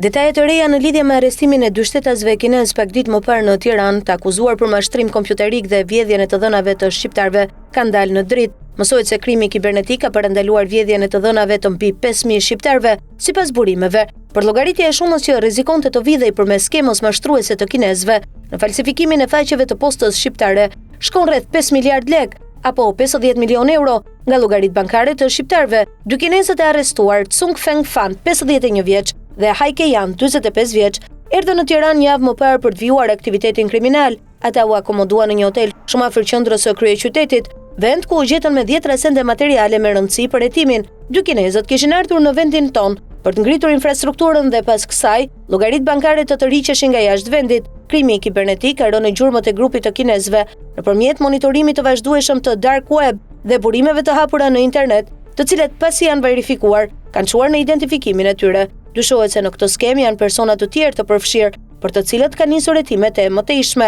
Detajet e reja në lidhje me arrestimin e dy shtetasve kinez pak ditë më parë në Tiranë, të akuzuar për mashtrim kompjuterik dhe vjedhjen e të dhënave të shqiptarëve, kanë dalë në dritë. Mësohet se krimi kibernetik ka parandaluar vjedhjen e të dhënave të mbi 5.000 shqiptarëve, sipas burimeve, për llogaritje e shumës që rrezikonte të vidhej përmes skemës mashtruese të kinezëve në falsifikimin e faqeve të postës shqiptare, shkon rreth 5 miliard lek, apo 50 milion euro nga llogaritë bankare të shqiptarëve. Dy kinezët e arrestuar, Tsung Feng Fan, 51 vjeç, dhe Haike Jan, 45 vjeç, erdhën në Tiranë një javë më parë për të vijuar aktivitetin kriminal. Ata u akomoduan në një hotel shumë afër qendrës së kryeqytetit, vend ku u gjetën me 10 rasende materiale me rëndësi për hetimin. Dy kinezët kishin ardhur në vendin tonë për të ngritur infrastrukturën dhe pas kësaj, llogaritë bankare të tërhiqeshin nga jashtë vendit. Krimi kibernetik ka rënë gjurmët e grupit të kinezëve nëpërmjet monitorimit të vazhdueshëm të dark web dhe burimeve të hapura në internet, të cilat pasi janë verifikuar, kanë çuar në identifikimin e tyre. Dyshohet se në këtë skemë janë persona të tjerë të përfshirë, për të cilët kanë nisur hetimet e mëtejshme.